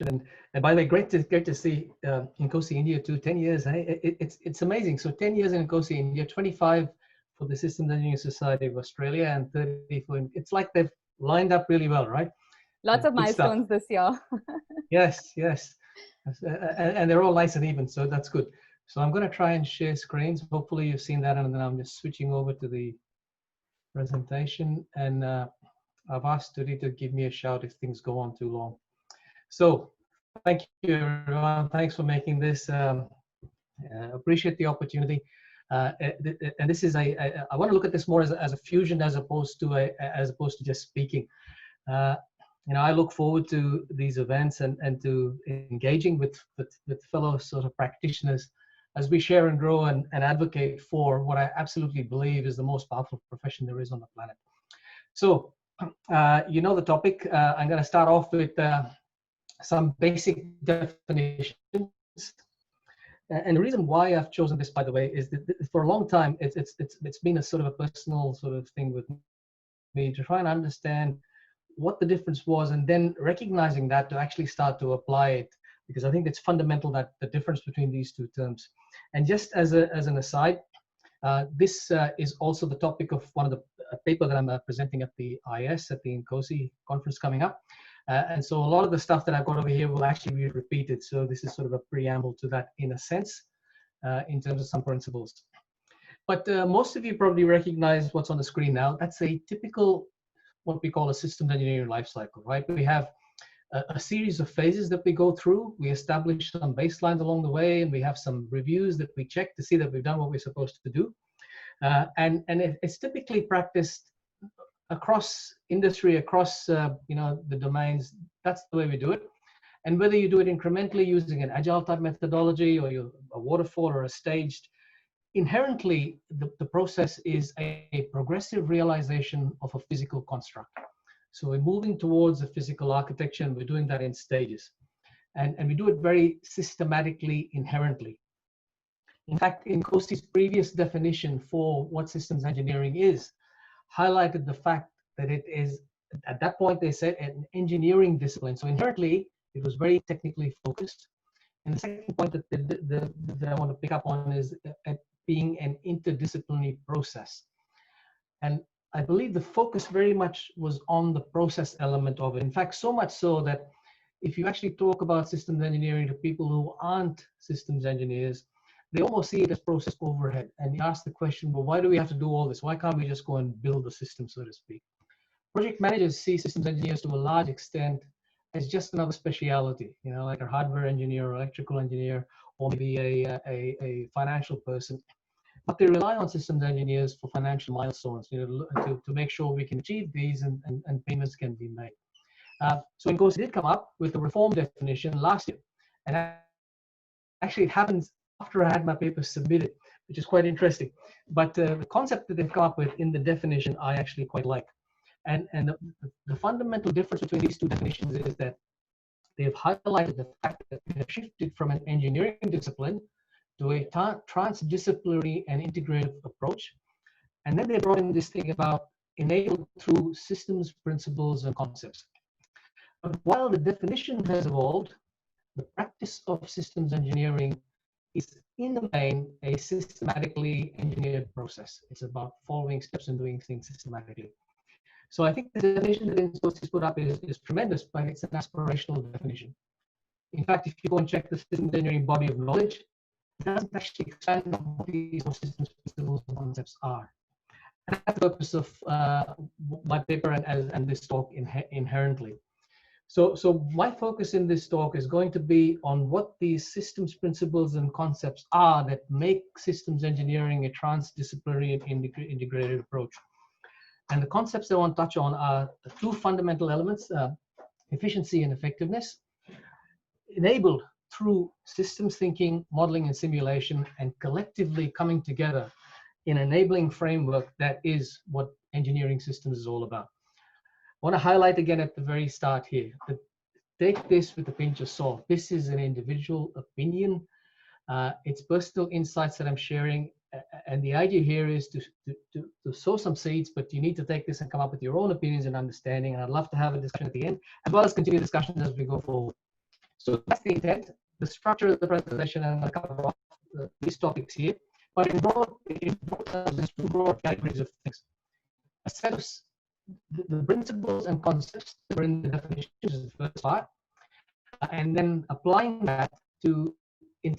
And by the way, great to see Inkosi India too. 10 years, it's amazing. So 10 years in Inkosi India, 25 for the Systems Engineering Society of Australia, and 30 for. It's like they've lined up really well, right? Lots of Good stuff. milestones this year. Yes, yes, and they're all nice and even, so that's good. So I'm going to try and share screens. Hopefully you've seen that, and then I'm just switching over to the presentation, and I've asked Turi to give me a shout if things go on too long. So thank you, everyone. Thanks for making this. Appreciate the opportunity. And this is I want to look at this more as a fusion as opposed to just speaking. I look forward to these events and to engaging with fellow sort of practitioners as we share and grow and advocate for what I absolutely believe is the most powerful profession there is on the planet. So, the topic. I'm going to start off with some basic definitions. And the reason why I've chosen this, by the way, is that for a long time it's been a sort of a personal sort of thing with me to try and understand what the difference was, and then recognizing that to actually start to apply it, because I think it's fundamental that the difference between these two terms. And just as an aside, this is also the topic of one of the paper that I'm presenting at the IS at the Inkosi conference coming up. And so a lot of the stuff that I've got over here will actually be repeated. So this is sort of a preamble to that in a sense, in terms of some principles. But most of you probably recognize what's on the screen now. That's a typical, what we call a systems engineering life cycle, right? We have a series of phases that we go through. We establish some baselines along the way, and we have some reviews that we check to see that we've done what we're supposed to do. And it's typically practiced across industry, across the domains. That's the way we do it. And whether you do it incrementally using an agile type methodology, or you're a waterfall or a staged, inherently the process is a progressive realization of a physical construct. So we're moving towards a physical architecture, and we're doing that in stages. And we do it very systematically, inherently. In fact, Inkosi's previous definition for what systems engineering is highlighted the fact that it is, at that point they said, an engineering discipline. So inherently, it was very technically focused. And the second point that I want to pick up on is being an interdisciplinary process. And I believe the focus very much was on the process element of it. In fact, so much so that if you actually talk about systems engineering to people who aren't systems engineers, they almost see it as process overhead. And you ask the question, well, why do we have to do all this? Why can't we just go and build a system, so to speak? Project managers see systems engineers to a large extent as just another speciality, like a hardware engineer or electrical engineer, or maybe a financial person. But they rely on systems engineers for financial milestones, to make sure we can achieve these and payments can be made. So Inkosi did come up with the reform definition last year. And actually it happens after I had my paper submitted, which is quite interesting. But the concept that they've come up with in the definition, I actually quite like. And the fundamental difference between these two definitions is that they've highlighted the fact that we have shifted from an engineering discipline to a transdisciplinary and integrative approach. And then they brought in this thing about enabled through systems, principles, and concepts. But while the definition has evolved, the practice of systems engineering is in the main a systematically engineered process. It's about following steps and doing things systematically. So I think the definition that Inkosi put up is tremendous, but it's an aspirational definition. In fact, if you go and check the systems engineering body of knowledge, it doesn't actually expand on what these systems, principles, and concepts are. And that's the purpose of my paper and this talk inherently. So my focus in this talk is going to be on what these systems, principles, and concepts are that make systems engineering a transdisciplinary and integrated approach. And the concepts I want to touch on are the two fundamental elements, efficiency and effectiveness, enabled through systems thinking, modeling, and simulation, and collectively coming together in an enabling framework that is what engineering systems is all about. I want to highlight again at the very start here that take this with a pinch of salt. This is an individual opinion. It's personal insights that I'm sharing. And the idea here is to sow some seeds, but you need to take this and come up with your own opinions and understanding. And I'd love to have a discussion at the end, as well as continue discussions as we go forward. So that's the intent, the structure of the presentation, and I'll cover off these topics here. But in broad terms, there's two broad categories of things. A set of the principles and concepts that are in the definitions is the first part, and then applying that to in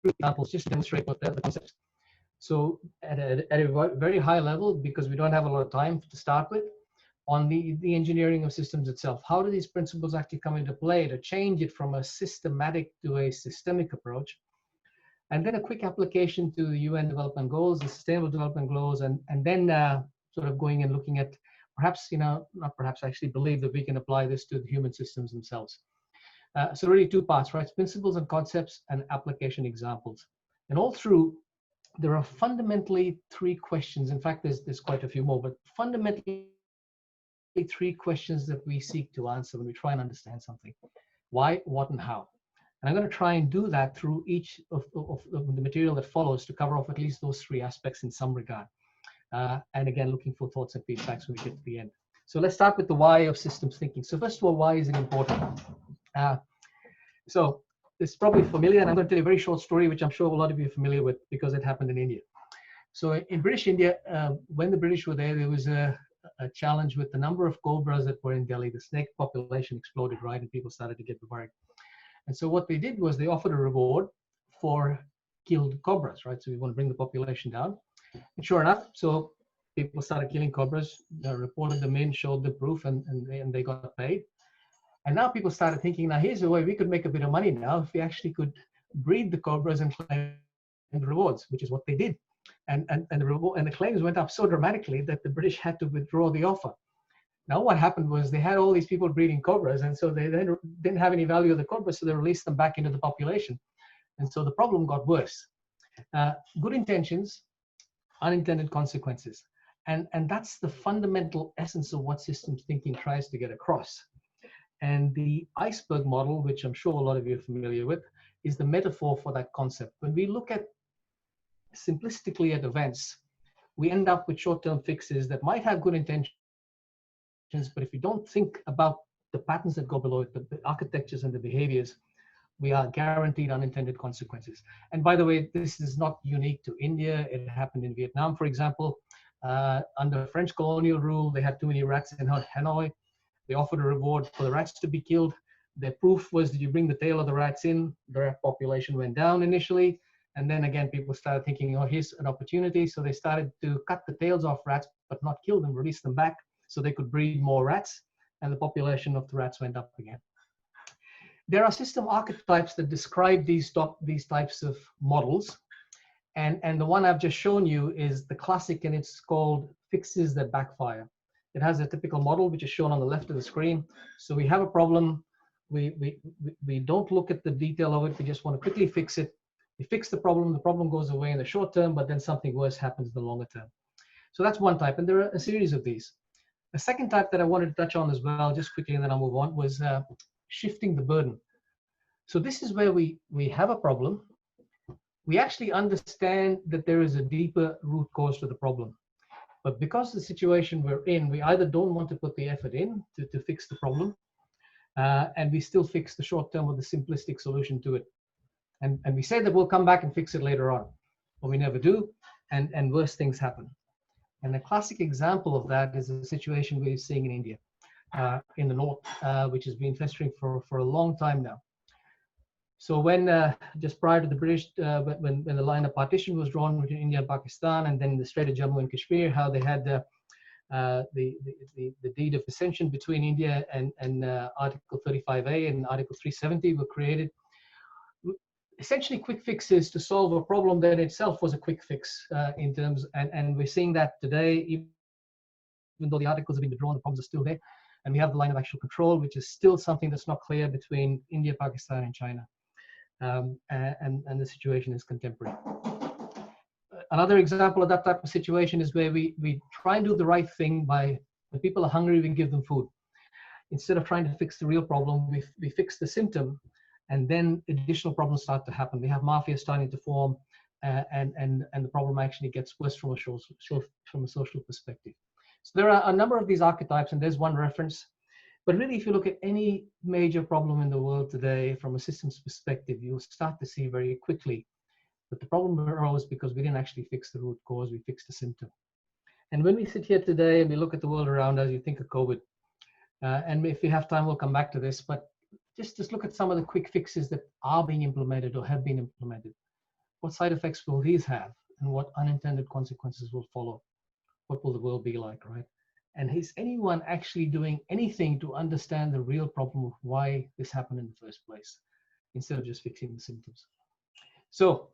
examples just to demonstrate what the concepts. So at a very high level, because we don't have a lot of time to start with, on the engineering of systems itself, how do these principles actually come into play to change it from a systematic to a systemic approach? And then a quick application to the UN Development Goals, the Sustainable Development Goals, and then sort of going and looking at perhaps, not perhaps, I actually believe that we can apply this to the human systems themselves. So really two parts, right? Principles and concepts and application examples. And all through, there are fundamentally three questions. In fact, there's quite a few more, but fundamentally three questions that we seek to answer when we try and understand something. Why, what, and how. And I'm going to try and do that through each of the material that follows to cover off at least those three aspects in some regard. And again, looking for thoughts and feedbacks when we get to the end. So let's start with the why of systems thinking. So first of all, why is it important? So it's probably familiar, and I'm going to tell you a very short story, which I'm sure a lot of you are familiar with because it happened in India. So in British India, when the British were there was a challenge with the number of cobras that were in Delhi. The snake population exploded, right? And people started to get worried. And so what they did was they offered a reward for killed cobras, right? So we want to bring the population down. And sure enough, so people started killing cobras, reported them in, showed the proof, and they got paid. And now people started thinking, now here's a way we could make a bit of money now if we actually could breed the cobras and claim the rewards, which is what they did. And the claims went up so dramatically that the British had to withdraw the offer. Now what happened was they had all these people breeding cobras, and so they then didn't have any value of the cobras, so they released them back into the population. And so the problem got worse. Good intentions, unintended consequences. And that's the fundamental essence of what systems thinking tries to get across. And the iceberg model, which I'm sure a lot of you are familiar with, is the metaphor for that concept. When we look at simplistically at events, we end up with short-term fixes that might have good intentions, but if you don't think about the patterns that go below it, the architectures and the behaviors, we are guaranteed unintended consequences. And by the way, this is not unique to India. It happened in Vietnam, for example. Under French colonial rule, they had too many rats in Hanoi. They offered a reward for the rats to be killed. Their proof was that you bring the tail of the rats in, the rat population went down initially. And then again, people started thinking, oh, here's an opportunity. So they started to cut the tails off rats, but not kill them, release them back so they could breed more rats. And the population of the rats went up again. There are system archetypes that describe these types of models. And the one I've just shown you is the classic, and it's called fixes that backfire. It has a typical model, which is shown on the left of the screen. So we have a problem. We don't look at the detail of it. We just want to quickly fix it. We fix the problem goes away in the short term, but then something worse happens in the longer term. So that's one type, and there are a series of these. The second type that I wanted to touch on as well, just quickly, and then I'll move on, was shifting the burden. So this is where we have a problem. We actually understand that there is a deeper root cause to the problem. But because of the situation we're in, we either don't want to put the effort in to fix the problem, and we still fix the short term with a simplistic solution to it. And we say that we'll come back and fix it later on, but we never do, and worse things happen. And a classic example of that is the situation we're seeing in India, in the north, which has been festering for a long time now. So when, just prior to the British, when the line of partition was drawn between India and Pakistan, and then the Strait of Jammu and Kashmir, how they had the deed of accession between India and Article 35A and Article 370 were created. Essentially quick fixes to solve a problem that itself was a quick fix in terms, and we're seeing that today, even though the articles have been withdrawn, the problems are still there. And we have the line of actual control, which is still something that's not clear between India, Pakistan, and China. And the situation is contemporary. Another example of that type of situation is where we try and do the right thing by, when people are hungry, we give them food. Instead of trying to fix the real problem, we fix the symptom, and then additional problems start to happen. We have mafia starting to form, and the problem actually gets worse from a social perspective. So there are a number of these archetypes, and there's one reference. But really, if you look at any major problem in the world today from a systems perspective, you'll start to see very quickly that the problem arose because we didn't actually fix the root cause, we fixed the symptom. And when we sit here today and we look at the world around us, you think of COVID. And if we have time, we'll come back to this, but just look at some of the quick fixes that are being implemented or have been implemented. What side effects will these have, and what unintended consequences will follow? What will the world be like, right? And is anyone actually doing anything to understand the real problem of why this happened in the first place, instead of just fixing the symptoms? So,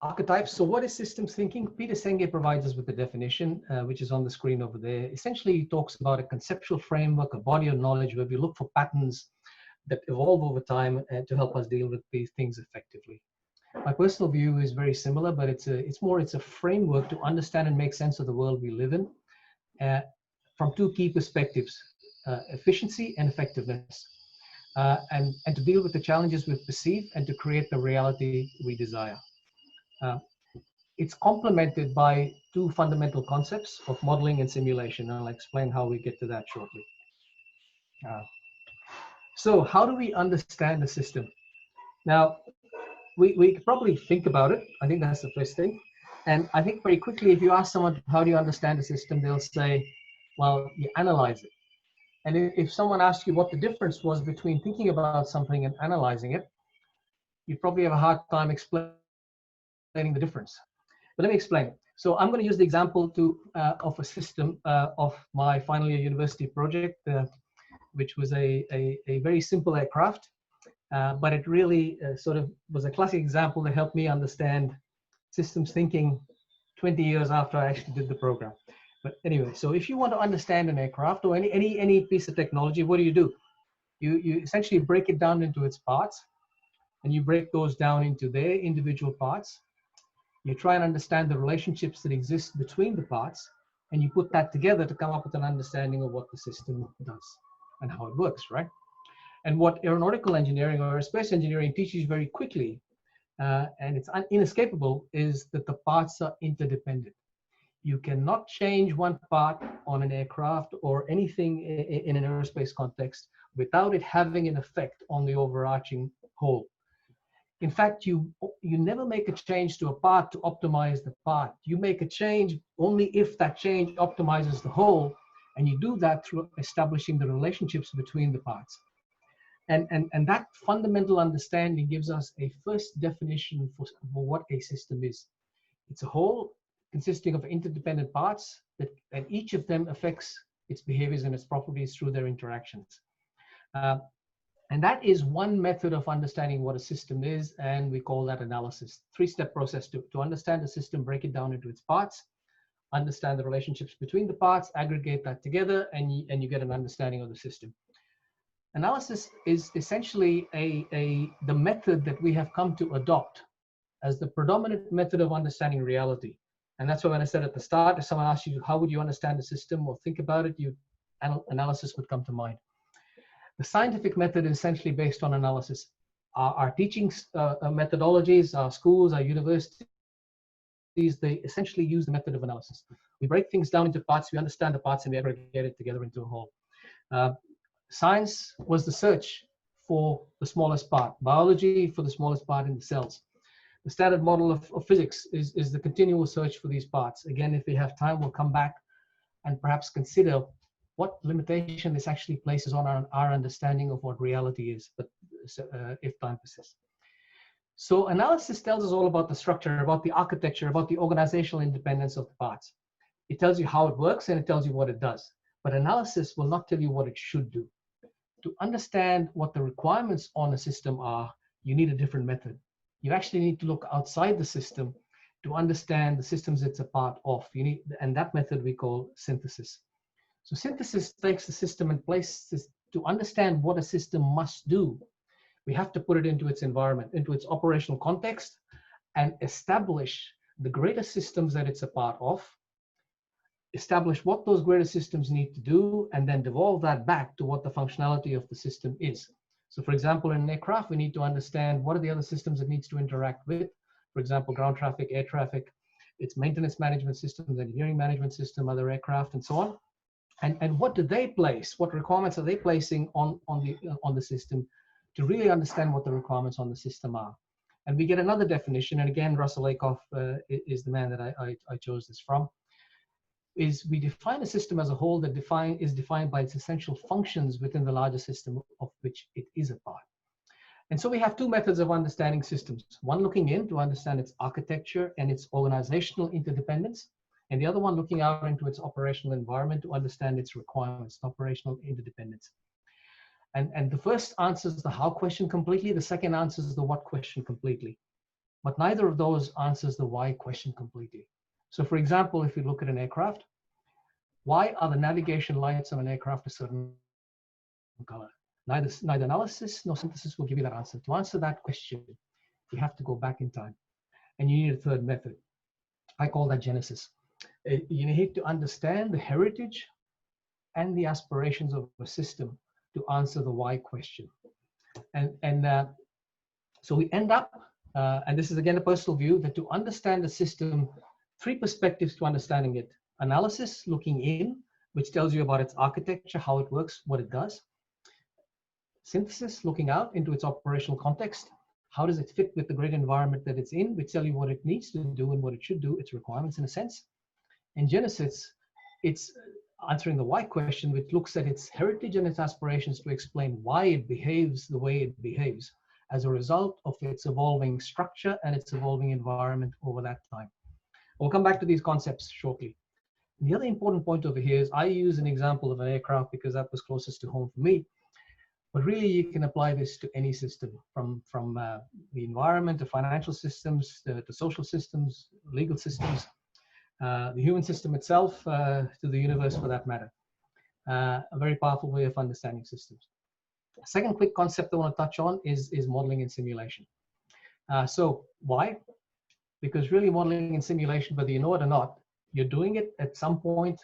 archetypes. So what is systems thinking? Peter Senge provides us with the definition, which is on the screen over there. Essentially, he talks about a conceptual framework, a body of knowledge where we look for patterns that evolve over time to help us deal with these things effectively. My personal view is very similar, but it's a framework to understand and make sense of the world we live in from two key perspectives, efficiency and effectiveness, and to deal with the challenges we perceive and to create the reality we desire. It's complemented by two fundamental concepts of modeling and simulation. I'll explain how we get to that shortly. So how do we understand the system? Now, we could probably think about it. I think that's the first thing. And I think very quickly, if you ask someone, how do you understand the system? They'll say, well, you analyze it. And if someone asks you what the difference was between thinking about something and analyzing it, you probably have a hard time explaining the difference. But let me explain. So I'm going to use the example of a system of my final year university project, which was a very simple aircraft. But it really sort of was a classic example that helped me understand systems thinking 20 years after I actually did the program. But anyway, so if you want to understand an aircraft or any piece of technology, what do? You essentially break it down into its parts, and you break those down into their individual parts. You try and understand the relationships that exist between the parts, and you put that together to come up with an understanding of what the system does and how it works, right? And what aeronautical engineering or aerospace engineering teaches very quickly, and it's inescapable, is that the parts are interdependent. You cannot change one part on an aircraft or anything in an aerospace context without it having an effect on the overarching whole. In fact, you never make a change to a part to optimize the part. You make a change only if that change optimizes the whole, and you do that through establishing the relationships between the parts. And that fundamental understanding gives us a first definition for what a system is. It's a whole consisting of interdependent parts and each of them affects its behaviors and its properties through their interactions. And that is one method of understanding what a system is, and we call that analysis. Three-step process to understand the system, break it down into its parts, understand the relationships between the parts, aggregate that together, and you get an understanding of the system. Analysis is essentially the method that we have come to adopt as the predominant method of understanding reality. And that's why when I said at the start, if someone asks you, how would you understand the system or think about it, analysis would come to mind. The scientific method is essentially based on analysis. Our teaching methodologies, our schools, our universities, they essentially use the method of analysis. We break things down into parts, we understand the parts, and we aggregate it together into a whole. Science was the search for the smallest part, biology for the smallest part in the cells. The standard model of physics is the continual search for these parts. Again, if we have time, we'll come back and perhaps consider what limitation this actually places on our understanding of what reality is, but if time persists. So analysis tells us all about the structure, about the architecture, about the organizational independence of the parts. It tells you how it works and it tells you what it does. But analysis will not tell you what it should do. To understand what the requirements on a system are, you need a different method. You actually need to look outside the system to understand the systems it's a part of. And that method we call synthesis. So synthesis takes the system and places to understand what a system must do. We have to put it into its environment, into its operational context, and establish the greater systems that it's a part of, establish what those greater systems need to do, and then devolve that back to what the functionality of the system is. So for example, in an aircraft, we need to understand what are the other systems it needs to interact with. For example, ground traffic, air traffic, its maintenance management systems, engineering management system, other aircraft, and so on. And what do they place? What requirements are they placing on the system to really understand what the requirements on the system are? And we get another definition, and again, Russell Lakoff is the man that I chose this from, is we define a system as a whole that is defined by its essential functions within the larger system of which it is a part. And so we have two methods of understanding systems. One looking in to understand its architecture and its organizational interdependence, and the other one looking out into its operational environment to understand its requirements, operational interdependence. And the first answers the how question completely, the second answers the what question completely. But neither of those answers the why question completely. So for example, if you look at an aircraft, why are the navigation lights on an aircraft a certain color? Neither analysis nor synthesis will give you that answer. To answer that question, you have to go back in time. And you need a third method. I call that Genesis. You need to understand the heritage and the aspirations of a system to answer the why question. So we end up, and this is again a personal view, that to understand the system, three perspectives to understanding it. Analysis, looking in, which tells you about its architecture, how it works, what it does. Synthesis, looking out into its operational context. How does it fit with the great environment that it's in, which tell you what it needs to do and what it should do, its requirements in a sense. In Genesis, it's answering the why question, which looks at its heritage and its aspirations to explain why it behaves the way it behaves as a result of its evolving structure and its evolving environment over that time. We'll come back to these concepts shortly. The other important point over here is I use an example of an aircraft because that was closest to home for me. But really, you can apply this to any system, from the environment to financial systems, to social systems, legal systems, the human system itself, to the universe for that matter. A very powerful way of understanding systems. A second quick concept I want to touch on is modeling and simulation. So why? Because really modeling and simulation, whether you know it or not, you're doing it at some point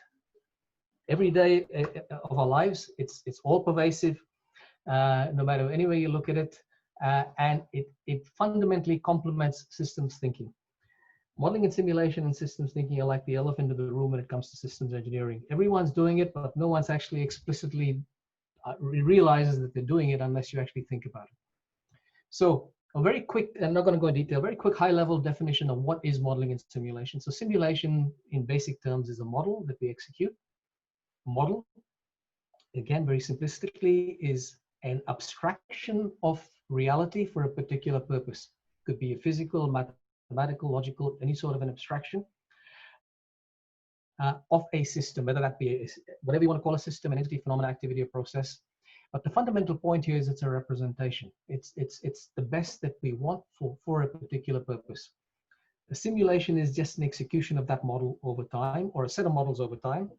every day of our lives. It's all pervasive. No matter any way you look at it, and it fundamentally complements systems thinking. Modeling and simulation and systems thinking are like the elephant in the room when it comes to systems engineering. Everyone's doing it, but no one's actually explicitly realizes that they're doing it unless you actually think about it. So a very quick, I'm not going to go in detail, very quick high-level definition of what is modeling and simulation. So simulation in basic terms is a model that we execute. A model, again, very simplistically, is an abstraction of reality for a particular purpose. Could be a physical, mathematical, logical, any sort of an abstraction of a system, whether that be whatever you want to call a system, an entity, phenomenon, activity, or process. But the fundamental point here is it's a representation. It's the best that we want for a particular purpose. A simulation is just an execution of that model over time, or a set of models over time.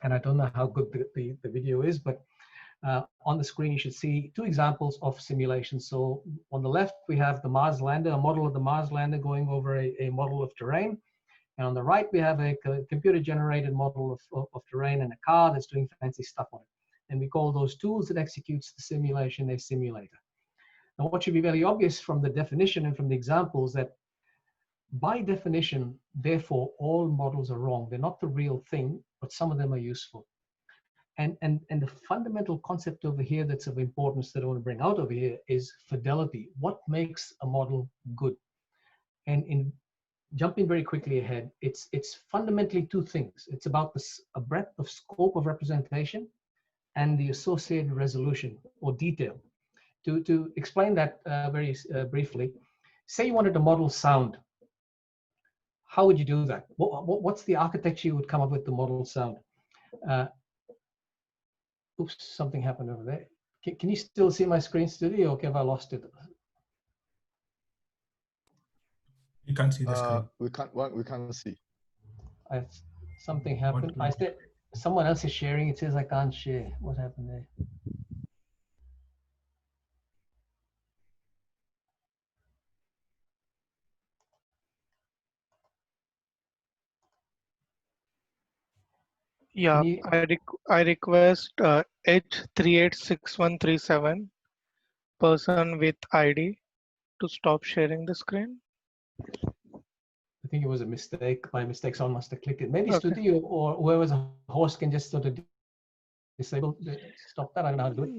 And I don't know how good the video is, but on the screen, you should see two examples of simulation. So on the left, we have the Mars lander, a model of the Mars lander going over a model of terrain. And on the right, we have a computer-generated model of terrain and a car that's doing fancy stuff on it. And we call those tools that executes the simulation a simulator. Now, what should be very obvious from the definition and from the examples that by definition, therefore, all models are wrong. They're not the real thing, but some of them are useful. And the fundamental concept over here that's of importance that I want to bring out over here is fidelity. What makes a model good? And in jumping very quickly ahead, it's fundamentally two things. It's about a breadth of scope of representation and the associated resolution or detail. To explain that very briefly, say you wanted to model sound. How would you do that? What's the architecture you would come up with to model sound? Oops, something happened over there. Can you still see my screen, Studio, or have I lost it? You can't see the screen. We can't see. Something happened. I said someone else is sharing. It says I can't share. What happened there? Yeah, I request H386137 person with ID to stop sharing the screen. I think it was a mistake. By mistake, someone must have clicked it. Maybe Okay. Studio or whoever's a host can just sort of disable, stop that. I don't know how to do it.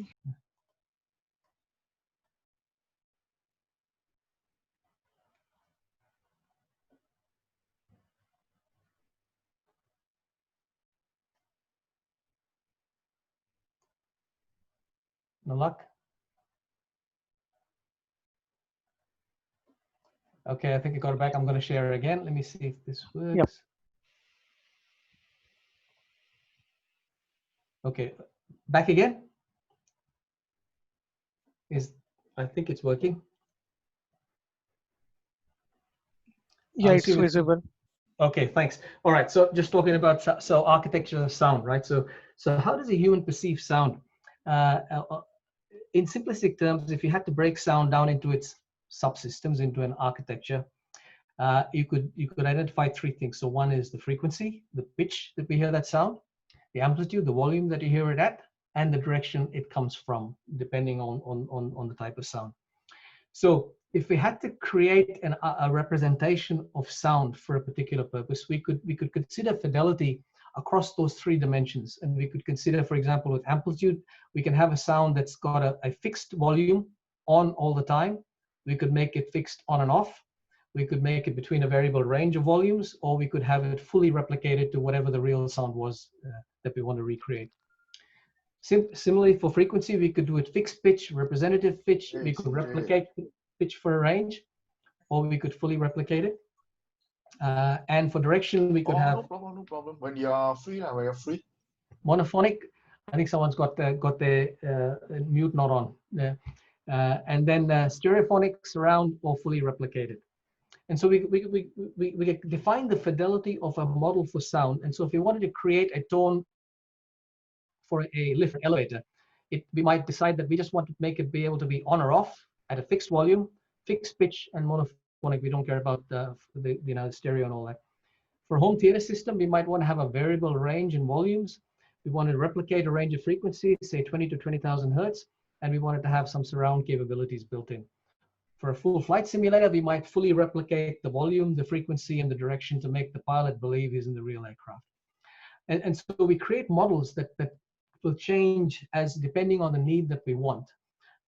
No luck. Okay, I think I got it back. I'm going to share it again. Let me see if this works. Yep. Okay, back again. I think it's working. Yeah, I'm it's assuming visible. Okay, thanks. All right, so just talking about so architecture of sound, right? So how does a human perceive sound? In simplistic terms, if you had to break sound down into its subsystems, into an architecture, you could identify three things. So one is the frequency, the pitch that we hear that sound, the amplitude, the volume that you hear it at, and the direction it comes from, depending on the type of sound. So if we had to create a representation of sound for a particular purpose, we could consider fidelity across those three dimensions. And we could consider, for example, with amplitude, we can have a sound that's got a fixed volume on all the time. We could make it fixed on and off. We could make it between a variable range of volumes, or we could have it fully replicated to whatever the real sound was that we want to recreate. Similarly, for frequency, we could do it fixed pitch, representative pitch. We could replicate pitch for a range, or we could fully replicate it. And for direction, we could have no problem. When you're free, when you're free. Monophonic. I think someone's got their mute not on. And then stereophonic, surround, or fully replicated. And so we define the fidelity of a model for sound. And so if we wanted to create a tone for a lift elevator, we might decide that we just want to make it be able to be on or off at a fixed volume, fixed pitch, and monophonic. We don't care about the stereo and all that. For a home theater system, we might want to have a variable range in volumes. We want to replicate a range of frequencies, say 20 to 20,000 hertz, and we wanted to have some surround capabilities built in. For a full flight simulator, we might fully replicate the volume, the frequency, and the direction to make the pilot believe he's in the real aircraft. And so we create models that will change as depending on the need that we want.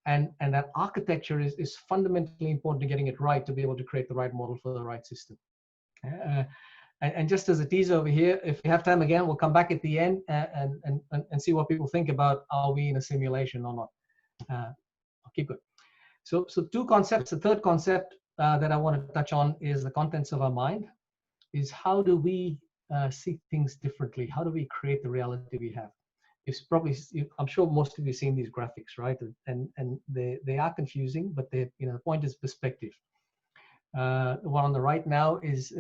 And that architecture is fundamentally important to getting it right to be able to create the right model for the right system. And just as a teaser over here, if we have time again, we'll come back at the end and see what people think about, are we in a simulation or not? I'll keep it. So two concepts. The third concept that I want to touch on is the contents of our mind, is how do we see things differently? How do we create the reality we have? I'm sure most of you have seen these graphics, right? And they are confusing, but the point is perspective. The one on the right now is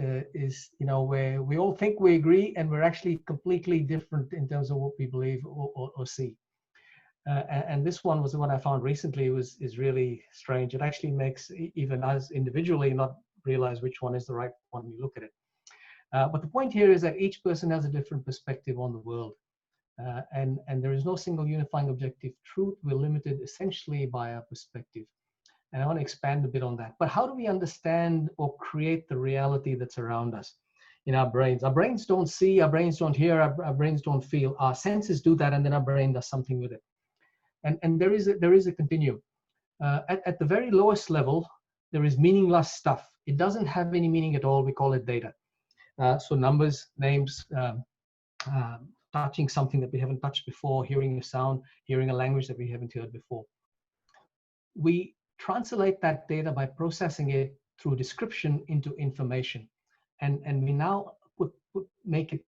where we all think we agree, and we're actually completely different in terms of what we believe or see. And this one was the one I found recently is really strange. It actually makes even us individually not realize which one is the right one when you look at it. But the point here is that each person has a different perspective on the world. And there is no single unifying objective truth. We're limited essentially by our perspective. And I want to expand a bit on that. But how do we understand or create the reality that's around us in our brains? Our brains don't see, our brains don't hear, our brains don't feel. Our senses do that, and then our brain does something with it. And there is a continuum. At the very lowest level, there is meaningless stuff. It doesn't have any meaning at all. We call it data. So numbers, names, touching something that we haven't touched before, hearing a sound, hearing a language that we haven't heard before. We translate that data by processing it through description into information. And we now make it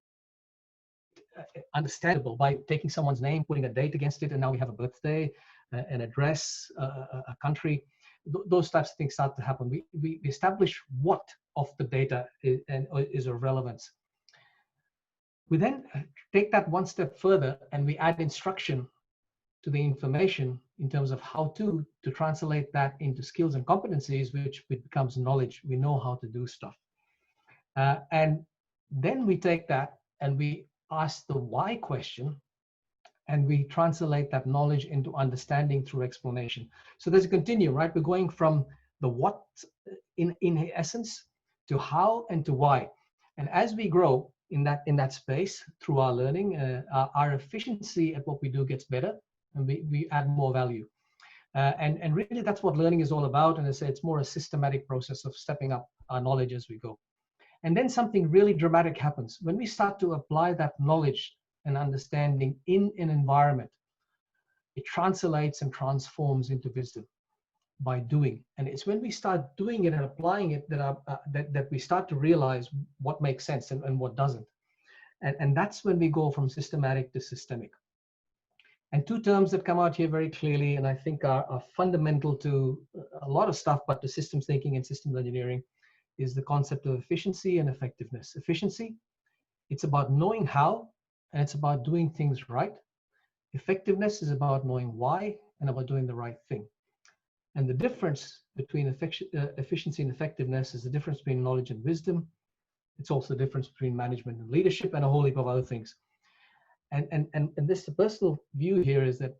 understandable by taking someone's name, putting a date against it, and now we have a birthday, an address, a country. Those types of things start to happen. We establish what of the data is of relevance. We then take that one step further and we add instruction to the information in terms of how to translate that into skills and competencies, which becomes knowledge. We know how to do stuff. And then we take that and we ask the why question, and we translate that knowledge into understanding through explanation. So there's a continuum, right? We're going from the what in essence to how and to why. And as we grow, in that space through our learning, our efficiency at what we do gets better, and we add more value. And really that's what learning is all about. And I say it's more a systematic process of stepping up our knowledge as we go. And then something really dramatic happens. When we start to apply that knowledge and understanding in an environment, it translates and transforms into wisdom by doing. And it's when we start doing it and applying it that we start to realize what makes sense and what doesn't. And that's when we go from systematic to systemic. And two terms that come out here very clearly, and I think are fundamental to a lot of stuff, but to systems thinking and systems engineering, is the concept of efficiency and effectiveness. Efficiency, it's about knowing how, and it's about doing things right. Effectiveness is about knowing why and about doing the right thing. And the difference between efficiency and effectiveness is the difference between knowledge and wisdom. It's also the difference between management and leadership, and a whole heap of other things. And this personal view here is that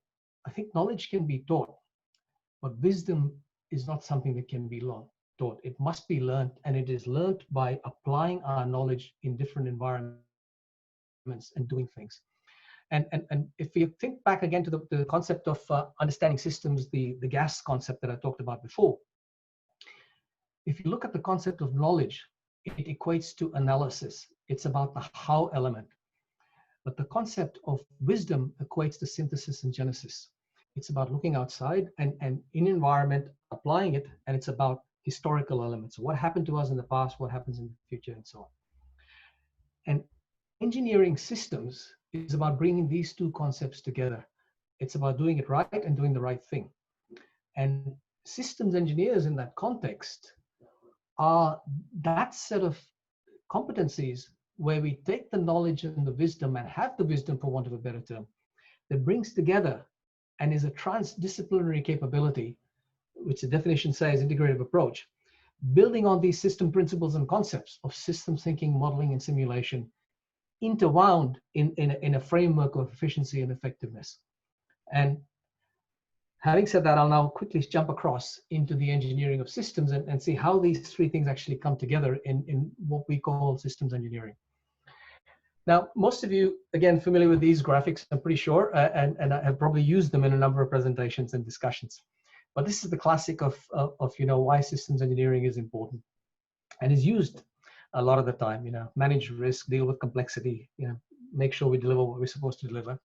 I think knowledge can be taught, but wisdom is not something that can be taught. It must be learned, and it is learned by applying our knowledge in different environments and doing things. And if you think back again to the concept of understanding systems, the gas concept that I talked about before, if you look at the concept of knowledge, it equates to analysis. It's about the how element. But the concept of wisdom equates to synthesis and genesis. It's about looking outside and in environment, applying it, and it's about historical elements. What happened to us in the past, what happens in the future, and so on. And engineering systems is about bringing these two concepts together. It's about doing it right and doing the right thing. And systems engineers in that context are that set of competencies where we take the knowledge and the wisdom, and have the wisdom, for want of a better term, that brings together and is a transdisciplinary capability, which the definition says integrative approach, building on these system principles and concepts of systems thinking, modeling, and simulation, interwound in a framework of efficiency and effectiveness. And having said that, I'll now quickly jump across into the engineering of systems and see how these three things actually come together in what we call systems engineering. Now, most of you, again, familiar with these graphics, I'm pretty sure, and I have probably used them in a number of presentations and discussions. But this is the classic of why systems engineering is important, and is used a lot of the time. Manage risk, deal with complexity, make sure we deliver what we're supposed to deliver.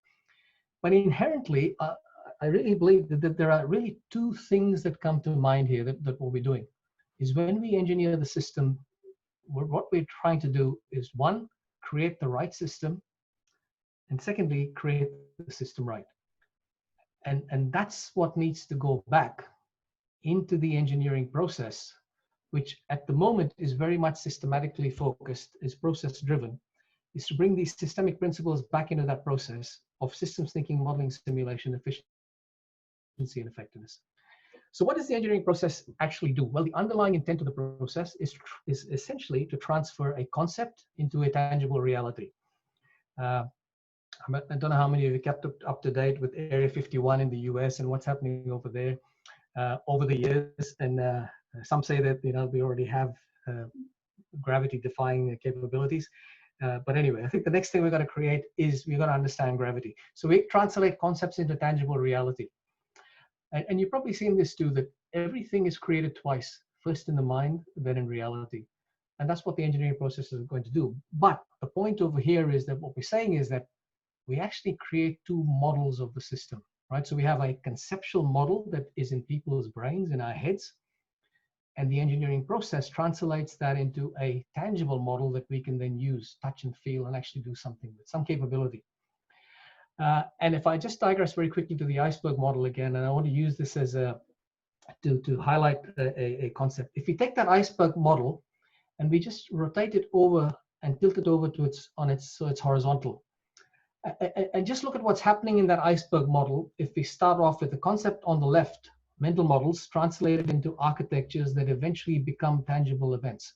But inherently, I really believe that there are really two things that come to mind here that what we're doing is when we engineer the system, what we're trying to do is, one, create the right system, and secondly, create the system right. And that's what needs to go back into the engineering process, which at the moment is very much systematically focused, is process driven, is to bring these systemic principles back into that process of systems thinking, modeling, simulation, efficiency, and effectiveness. So what does the engineering process actually do? Well, the underlying intent of the process is essentially to transfer a concept into a tangible reality. I don't know how many of you kept up to date with Area 51 in the US and what's happening over there over the years. And some say that we already have gravity-defying capabilities. But anyway, I think the next thing we're going to create is we're going to understand gravity. So we translate concepts into tangible reality. And you've probably seen this too, that everything is created twice, first in the mind, then in reality. And that's what the engineering process is going to do. But the point over here is that what we're saying is that we actually create two models of the system, right? So we have a conceptual model that is in people's brains, in our heads, and the engineering process translates that into a tangible model that we can then use, touch and feel, and actually do something with some capability. And if I just digress very quickly to the iceberg model again, and I want to use this as to highlight a concept. If you take that iceberg model and we just rotate it over and tilt it over to so it's horizontal, and just look at what's happening in that iceberg model. If we start off with the concept on the left, mental models translated into architectures that eventually become tangible events.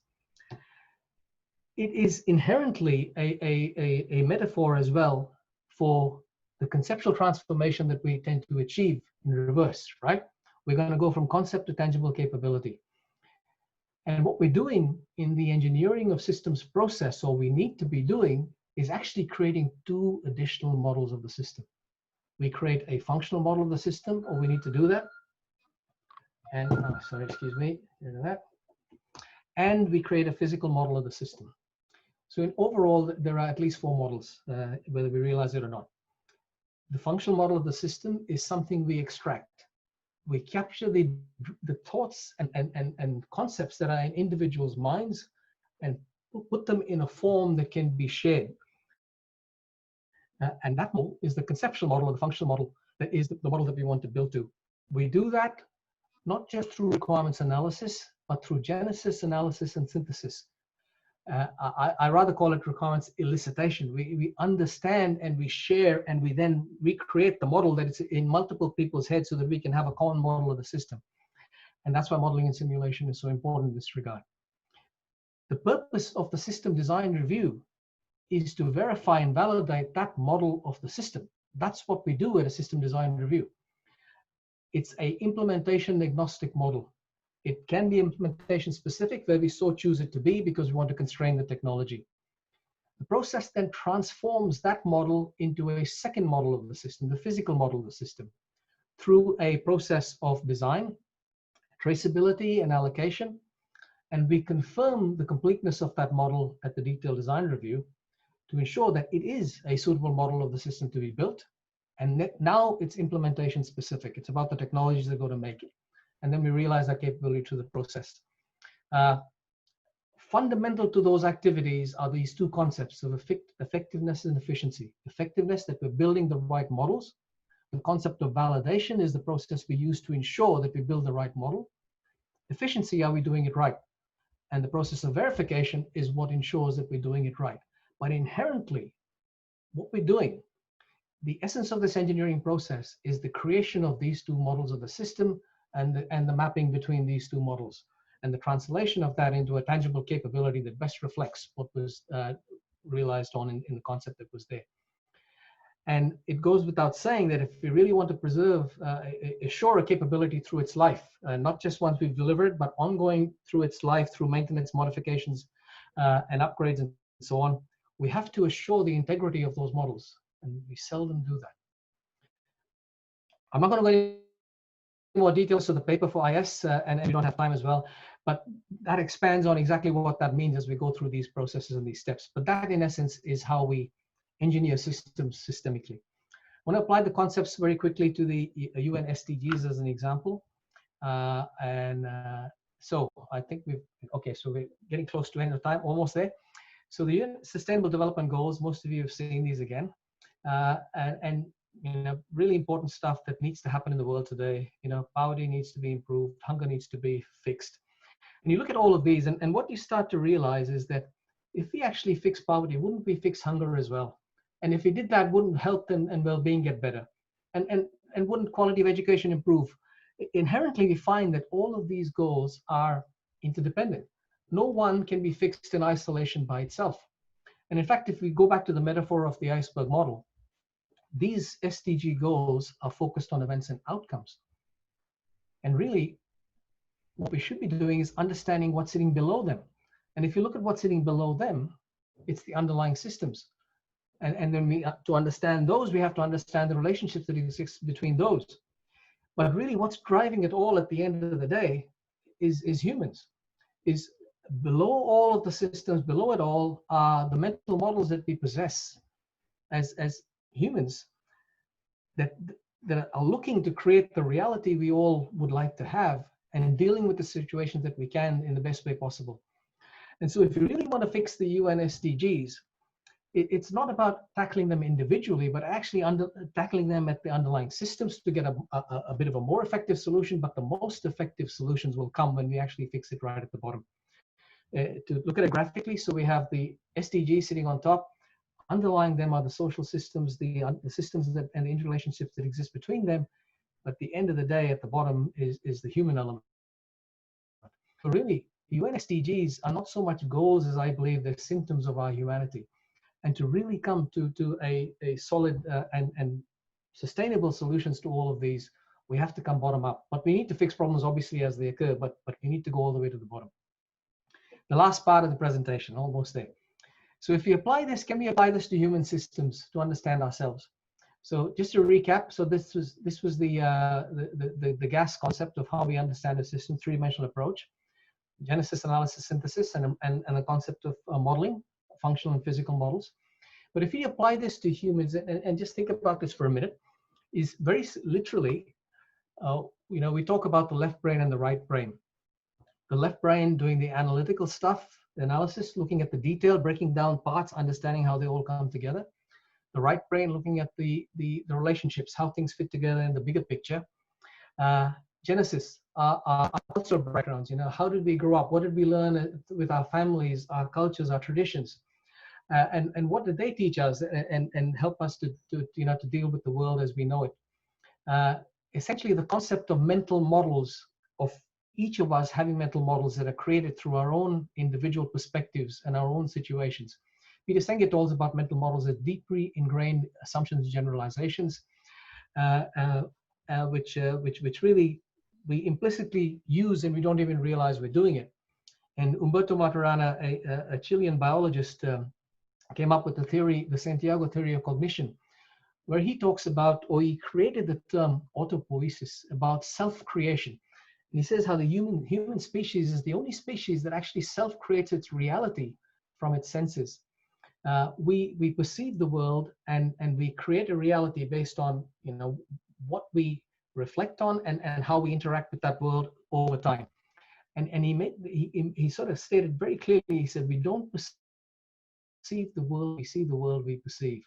It is inherently a metaphor as well for the conceptual transformation that we tend to achieve in reverse, right? We're going to go from concept to tangible capability. And what we're doing in the engineering of systems process, or we need to be doing, is actually creating two additional models of the system. We create a functional model of the system, or we need to do that. And, sorry, excuse me, that. And we create a physical model of the system. So in overall, there are at least 4 models, whether we realize it or not. The functional model of the system is something we extract. We capture the thoughts and concepts that are in individuals' minds and put them in a form that can be shared. And that model is the conceptual model or the functional model that is the model that we want to build to. We do that not just through requirements analysis, but through genesis, analysis, and synthesis. I rather call it requirements elicitation. We understand and we share and we then recreate the model that is in multiple people's heads so that we can have a common model of the system. And that's why modeling and simulation is so important in this regard. The purpose of the system design review is to verify and validate that model of the system. That's what we do at a system design review. It's a implementation agnostic model. It can be implementation specific where we so choose it to be because we want to constrain the technology. The process then transforms that model into a second model of the system, the physical model of the system, through a process of design, traceability, and allocation. And we confirm the completeness of that model at the detailed design review to ensure that it is a suitable model of the system to be built. And now it's implementation specific. It's about the technologies that go to make it. And then we realize that capability through the process. Fundamental to those activities are these two concepts of effectiveness and efficiency. Effectiveness, that we're building the right models. The concept of validation is the process we use to ensure that we build the right model. Efficiency, are we doing it right? And the process of verification is what ensures that we're doing it right. But inherently, what we're doing, the essence of this engineering process is the creation of these two models of the system and the mapping between these two models and the translation of that into a tangible capability that best reflects what was realized in the concept that was there. And it goes without saying that if we really want to preserve, assure a capability through its life, not just once we've delivered, but ongoing through its life, through maintenance, modifications, and upgrades and so on, we have to assure the integrity of those models. And we seldom do that. I'm not going to go into more details of the paper for IS, and we don't have time as well, but that expands on exactly what that means as we go through these processes and these steps. But that, in essence, is how we engineer systems systemically. I want to apply the concepts very quickly to the UN SDGs as an example. So I think so we're getting close to end of time, almost there. So the UN Sustainable Development Goals, most of you have seen these again. And really important stuff that needs to happen in the world today. Poverty needs to be improved, hunger needs to be fixed. And you look at all of these, and what you start to realize is that if we actually fix poverty, wouldn't we fix hunger as well? And if we did that, wouldn't health and well-being get better? And wouldn't quality of education improve? Inherently, we find that all of these goals are interdependent. No one can be fixed in isolation by itself. And in fact, if we go back to the metaphor of the iceberg model, these SDG goals are focused on events and outcomes. And really, what we should be doing is understanding what's sitting below them. And if you look at what's sitting below them, it's the underlying systems. And then to understand those, we have to understand the relationships that exist between those. But really, what's driving it all at the end of the day is humans. Is below all of the systems, below it all, are the mental models that we possess as humans that are looking to create the reality we all would like to have and dealing with the situations that we can in the best way possible. And so if you really want to fix the UN SDGs, it's not about tackling them individually, but actually tackling them at the underlying systems to get a bit of a more effective solution. But the most effective solutions will come when we actually fix it right at the bottom. To look at it graphically, so we have the SDGs sitting on top. Underlying them are the social systems, the systems and the interrelationships that exist between them. But at the end of the day, at the bottom is the human element. So really, the UN SDGs are not so much goals as I believe they're symptoms of our humanity. And to really come to a solid and sustainable solutions to all of these, we have to come bottom up. But we need to fix problems obviously as they occur, but we need to go all the way to the bottom. the last part of the presentation, almost there. So if we apply this, can we apply this to human systems to understand ourselves? So just to recap, so this was the gas concept of how we understand a system, three-dimensional approach, genesis, analysis, synthesis, and a concept of modeling, functional and physical models. But if we apply this to humans, and just think about this for a minute, is very literally, we talk about the left brain and the right brain. The left brain doing the analytical stuff, the analysis, looking at the detail, breaking down parts, understanding how they all come together. The right brain looking at the relationships, how things fit together in the bigger picture. Genesis, our cultural backgrounds, how did we grow up? What did we learn with our families, our cultures, our traditions? And what did they teach us and help us to deal with the world as we know it? Essentially, the concept of mental models, of each of us having mental models that are created through our own individual perspectives and our own situations. Peter Senge talks about mental models as deeply ingrained assumptions and generalizations, which really we implicitly use and we don't even realize we're doing it. And Umberto Maturana, a Chilean biologist, came up with the theory, the Santiago theory of cognition, where he talks about, or he created the term autopoiesis, about self-creation. And he says how the human species is the only species that actually self-creates its reality from its senses. We perceive the world and we create a reality based on what we reflect on and how we interact with that world over time. And he sort of stated very clearly, he said, we don't perceive the world, we see the world we perceive.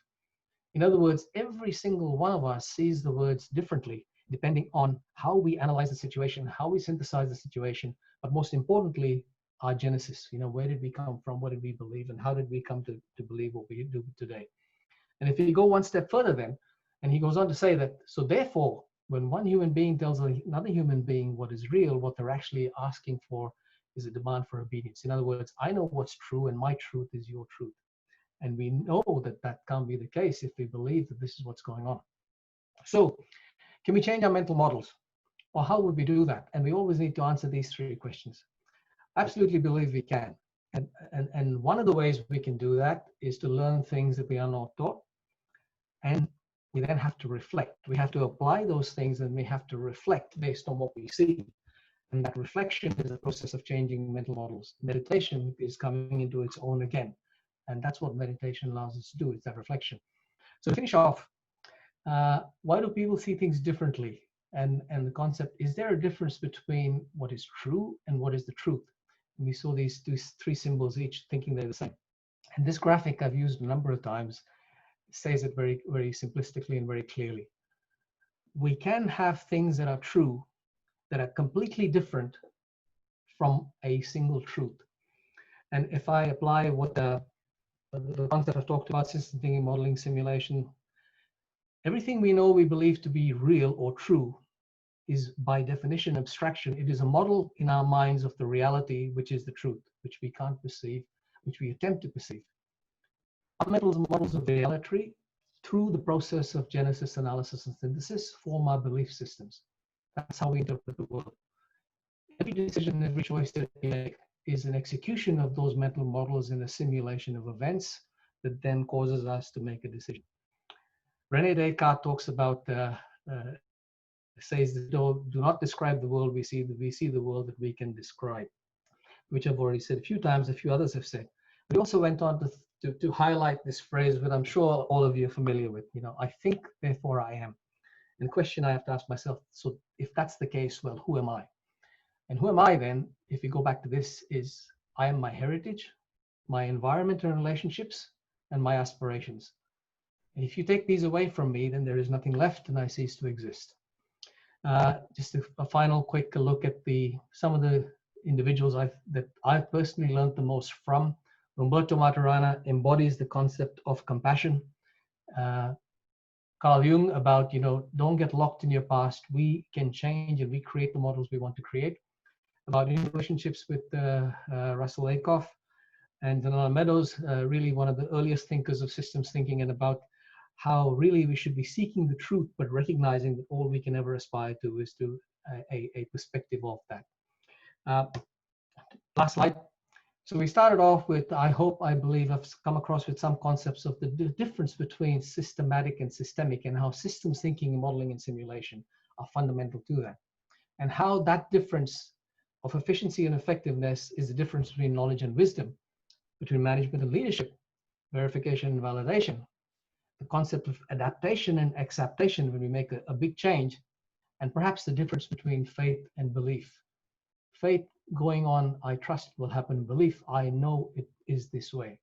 In other words, every single one of us sees the words differently, depending on how we analyze the situation, how we synthesize the situation, but most importantly, our genesis. Where did we come from? What did we believe? And how did we come to believe what we do today? And if you go one step further then, and he goes on to say that, so therefore, when one human being tells another human being what is real, what they're actually asking for is a demand for obedience. In other words, I know what's true and my truth is your truth. And we know that that can't be the case if we believe that this is what's going on. So can we change our mental models? Or how would we do that? And we always need to answer these three questions. I absolutely believe we can. And one of the ways we can do that is to learn things that we are not taught. And we then have to reflect. We have to apply those things and we have to reflect based on what we see. And that reflection is a process of changing mental models. Meditation is coming into its own again. And that's what meditation allows us to do, it's that reflection. So to finish off, why do people see things differently? And the concept, is there a difference between what is true and what is the truth? And we saw these three symbols, each thinking they're the same. And this graphic I've used a number of times says it very, very simplistically and very clearly. We can have things that are true that are completely different from a single truth. And if I apply what the concept I've talked about, system thinking, modeling, simulation, everything we know we believe to be real or true is by definition abstraction. It is a model in our minds of the reality, which is the truth, which we can't perceive, which we attempt to perceive. Our mental models of reality, through the process of genesis, analysis, and synthesis, form our belief systems. That's how we interpret the world. Every decision, every choice that we make is an execution of those mental models in a simulation of events that then causes us to make a decision. René Descartes talks about, says that do not describe the world we see the world that we can describe, which I've already said a few times, a few others have said. We also went on to highlight this phrase that I'm sure all of you are familiar with, I think, therefore I am. And the question I have to ask myself, so if that's the case, well, who am I? And who am I then, if we go back to this, is I am my heritage, my environment and relationships, and my aspirations. And if you take these away from me, then there is nothing left and I cease to exist. Just a final quick look at some of the individuals that I've personally learned the most from. Umberto Maturana embodies the concept of compassion. Carl Jung about, don't get locked in your past. We can change and we create the models we want to create. About relationships with Russell Aikoff and Donald Meadows, really one of the earliest thinkers of systems thinking, and about how really we should be seeking the truth, but recognizing that all we can ever aspire to is to a perspective of that. Last slide. So we started off with, I believe I've come across with some concepts of the difference between systematic and systemic, and how systems thinking, modeling, and simulation are fundamental to that. And how that difference of efficiency and effectiveness is the difference between knowledge and wisdom, between management and leadership, verification and validation, the concept of adaptation and acceptation when we make a big change, and perhaps the difference between faith and belief. Faith going on, I trust will happen. Belief, I know it is this way.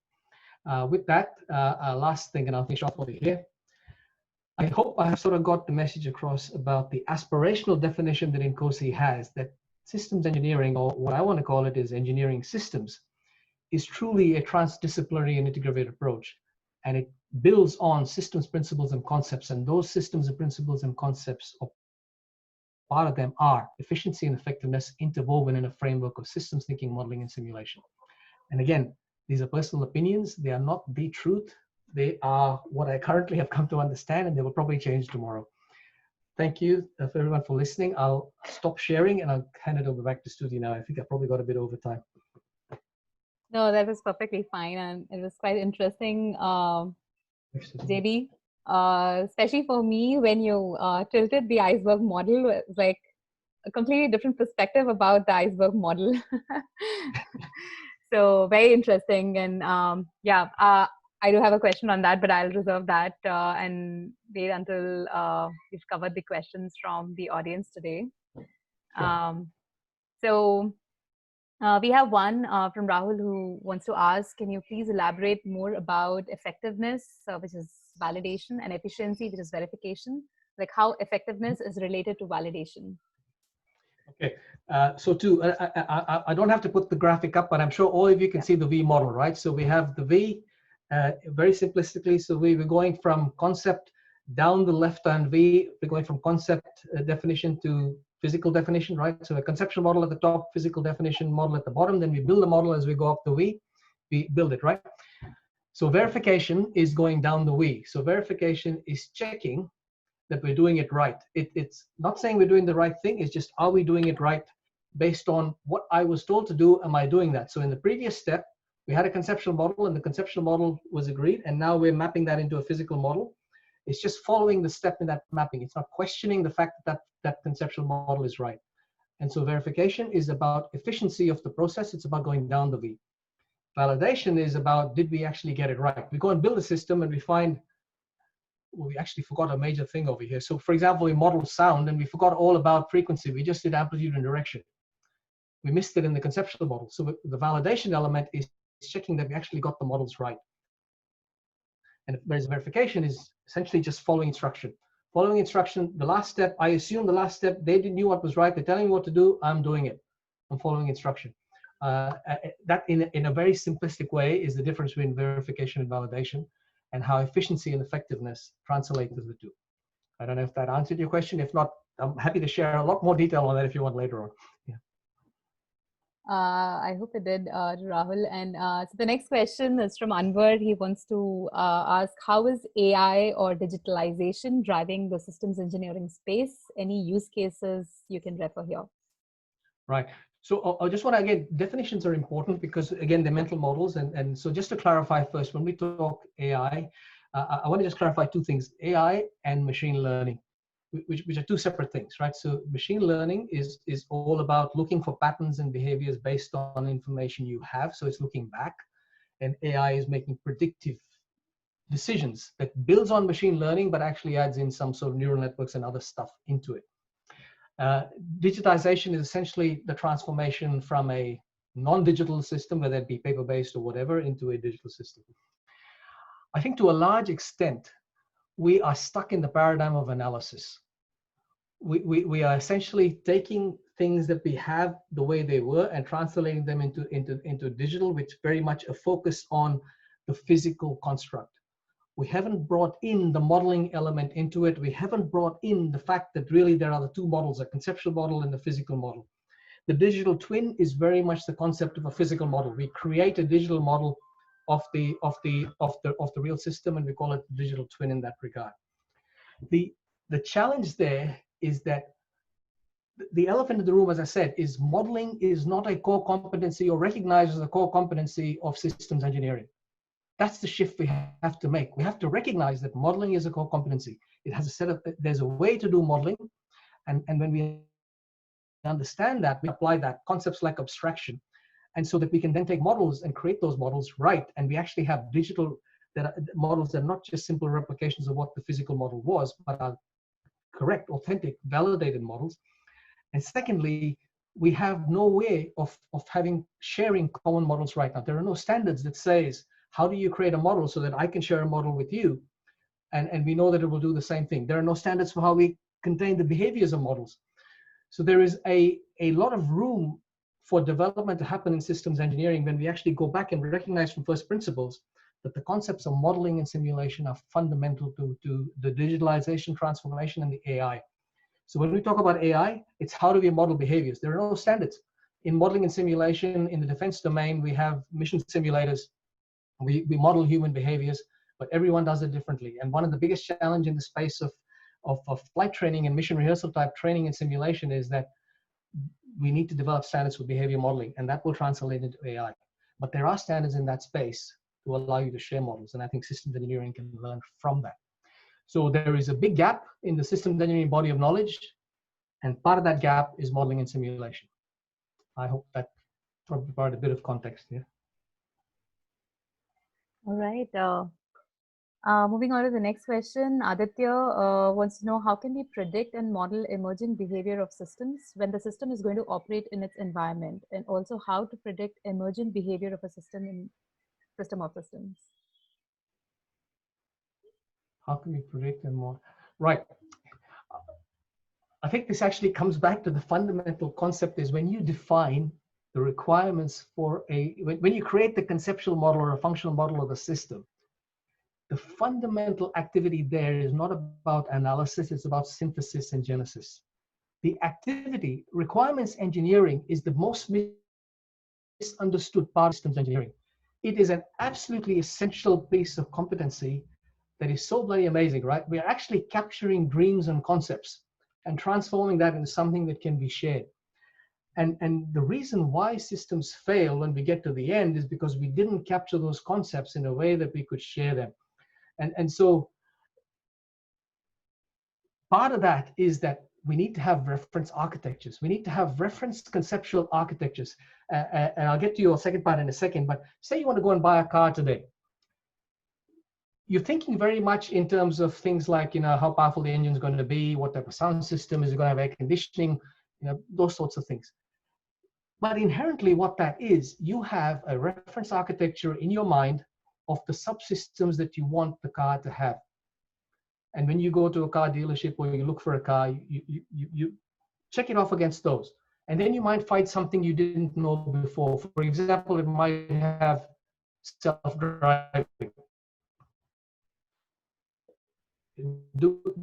With that, last thing, and I'll finish off over here. I hope I have sort of got the message across about the aspirational definition that Nkosi has, that systems engineering, or what I want to call it is engineering systems, is truly a transdisciplinary and integrated approach. And it builds on systems, principles, and concepts. And those systems and principles and concepts, part of them are efficiency and effectiveness interwoven in a framework of systems thinking, modeling, and simulation. And again, these are personal opinions. They are not the truth. They are what I currently have come to understand, and they will probably change tomorrow. Thank you for everyone for listening. I'll stop sharing and I'll hand it over back to Stuti now. I think I probably got a bit over time. No, that was perfectly fine, and it was quite interesting, JB. Especially for me, when you tilted the iceberg model, it was like a completely different perspective about the iceberg model. So very interesting. And I do have a question on that, but I'll reserve that and wait until we've covered the questions from the audience today. Sure. We have one from Rahul who wants to ask, can you please elaborate more about effectiveness, which is validation, and efficiency, which is verification? Like how effectiveness is related to validation. Okay, I don't have to put the graphic up, but I'm sure all of you can see the V model, right? So we have the V, very simplistically, so we were going from concept down the left-hand V, we're going from concept definition to physical definition, right? So a conceptual model at the top, physical definition model at the bottom, then we build the model as we go up the V, we build it, right? So verification is going down the V. So verification is checking that we're doing it right. It's not saying we're doing the right thing, it's just, are we doing it right based on what I was told to do, am I doing that? So in the previous step, we had a conceptual model and the conceptual model was agreed, and now we're mapping that into a physical model. It's just following the step in that mapping. It's not questioning the fact that that conceptual model is right. And so verification is about efficiency of the process. It's about going down the V. Validation is about, did we actually get it right? We go and build a system and we find, well, we actually forgot a major thing over here. So for example, we modeled sound and we forgot all about frequency. We just did amplitude and direction. We missed it in the conceptual model. So the validation element is checking that we actually got the models right. And whereas verification is essentially just following instruction. Following instruction, the last step, I assume the last step, they didn't know what was right. They're telling me what to do, I'm doing it. I'm following instruction. That in a very simplistic way is the difference between verification and validation, and how efficiency and effectiveness translate to the two. I don't know if that answered your question. If not, I'm happy to share a lot more detail on that if you want later on. Yeah. I hope it did, Rahul. And so the next question is from Anwar. He wants to ask, how is AI or digitalization driving the systems engineering space? Any use cases you can refer here? Right. So I just want to, again, definitions are important because, again, they're mental models. And so just to clarify first, when we talk AI, I want to just clarify two things, AI and machine learning, which are two separate things, right? So machine learning is all about looking for patterns and behaviors based on information you have. So it's looking back, and AI is making predictive decisions that builds on machine learning, but actually adds in some sort of neural networks and other stuff into it. Digitization is essentially the transformation from a non-digital system, whether it be paper-based or whatever, into a digital system. I think to a large extent, we are stuck in the paradigm of analysis. We are essentially taking things that we have the way they were and translating them into digital, which very much a focus on the physical construct. We haven't brought in the modeling element into it. We haven't brought in the fact that really there are the two models, a conceptual model and the physical model. The digital twin is very much the concept of a physical model. We create a digital model of the real system, and we call it digital twin in that regard. The challenge there is that the elephant in the room, as I said, is modeling is not a core competency or recognized as a core competency of systems engineering. That's the shift we have to make. We have to recognize that modeling is a core competency. It has a set of, there's a way to do modeling. And when we understand that, we apply that, concepts like abstraction. And so that we can then take models and create those models right. And we actually have digital models that are not just simple replications of what the physical model was, but are correct, authentic, validated models. And secondly, we have no way of sharing common models right now. There are no standards that says, how do you create a model so that I can share a model with you? And we know that it will do the same thing. There are no standards for how we contain the behaviors of models. So there is a lot of room for development to happen in systems engineering when we actually go back and recognize from first principles that the concepts of modeling and simulation are fundamental to the digitalization, transformation, and the AI. So when we talk about AI, it's how do we model behaviors? There are no standards. In modeling and simulation, in the defense domain, we have mission simulators. We model human behaviors, but everyone does it differently. And one of the biggest challenges in the space of flight training and mission rehearsal type training and simulation is that we need to develop standards for behavior modeling, and that will translate into AI. But there are standards in that space to allow you to share models, and I think systems engineering can learn from that. So there is a big gap in the systems engineering body of knowledge, and part of that gap is modeling and simulation. I hope that provided a bit of context here. All right. Moving on to the next question, Aditya wants to know, how can we predict and model emergent behavior of systems when the system is going to operate in its environment, and also how to predict emergent behavior of a system in system of systems? How can we predict and model? Right. I think this actually comes back to the fundamental concept is when you define the requirements for when you create the conceptual model or a functional model of a system, the fundamental activity there is not about analysis, it's about synthesis and genesis. The activity, requirements engineering, is the most misunderstood part of systems engineering. It is an absolutely essential piece of competency that is so bloody amazing, right? We are actually capturing dreams and concepts and transforming that into something that can be shared. And the reason why systems fail when we get to the end is because we didn't capture those concepts in a way that we could share them. And so part of that is that we need to have reference architectures. We need to have reference conceptual architectures. And I'll get to your second part in a second, but say you want to go and buy a car today. You're thinking very much in terms of things like, how powerful the engine is going to be, what type of sound system, is it going to have air conditioning, those sorts of things. But inherently what that is, you have a reference architecture in your mind of the subsystems that you want the car to have. And when you go to a car dealership or you look for a car, you check it off against those. And then you might find something you didn't know before. For example, it might have self-driving.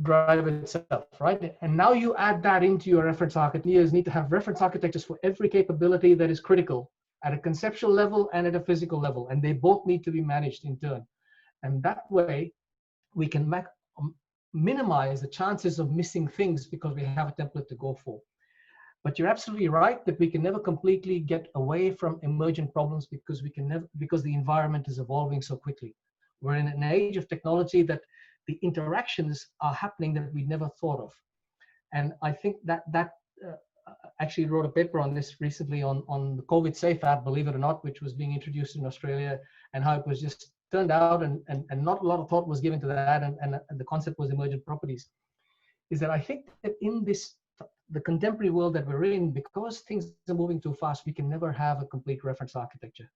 Drive itself, right? And now you add that into your reference architecture. You need to have reference architectures for every capability that is critical at a conceptual level and at a physical level, and they both need to be managed in turn. And that way, we can minimize the chances of missing things because we have a template to go for. But you're absolutely right that we can never completely get away from emergent problems because the environment is evolving so quickly. We're in an age of technology that the interactions are happening that we never thought of. And I think that actually wrote a paper on this recently on the COVID Safe app, believe it or not, which was being introduced in Australia, and how it was just turned out and not a lot of thought was given to that, and the concept was emergent properties. Is that I think that in the contemporary world that we're in, because things are moving too fast, we can never have a complete reference architecture.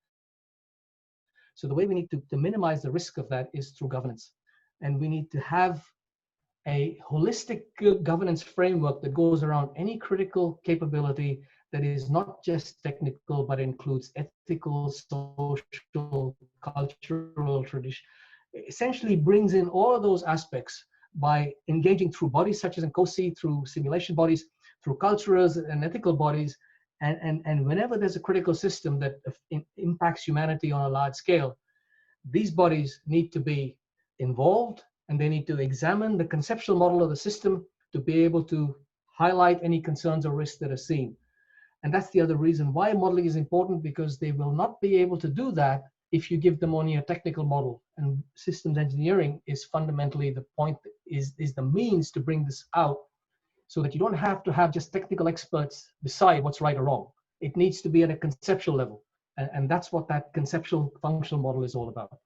So the way we need to minimize the risk of that is through governance. And we need to have a holistic governance framework that goes around any critical capability that is not just technical, but includes ethical, social, cultural, tradition. Essentially brings in all of those aspects by engaging through bodies such as NCOSI, through simulation bodies, through cultures and ethical bodies. And whenever there's a critical system that impacts humanity on a large scale, these bodies need to be involved, and they need to examine the conceptual model of the system to be able to highlight any concerns or risks that are seen. And that's the other reason why modeling is important, because they will not be able to do that if you give them only a technical model. And systems engineering is fundamentally the point, is the means to bring this out, so that you don't have to have just technical experts decide what's right or wrong. It needs to be at a conceptual level. And that's what that conceptual functional model is all about.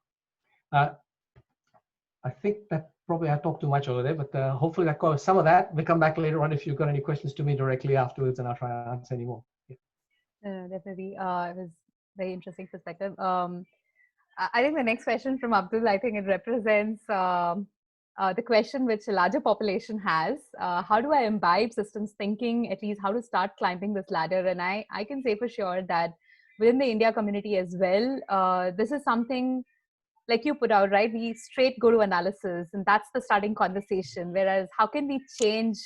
I think that probably I talked too much over there, but hopefully that covers some of that. We'll come back later on if you've got any questions to me directly afterwards, and I'll try to answer any more. Yeah. Definitely. It was very interesting perspective. I think the next question from Abdul, I think it represents the question which a larger population has. How do I imbibe systems thinking, at least how to start climbing this ladder? And I can say for sure that within the India community as well, this is something like you put out, right? We straight go to analysis, and that's the starting conversation. Whereas how can we change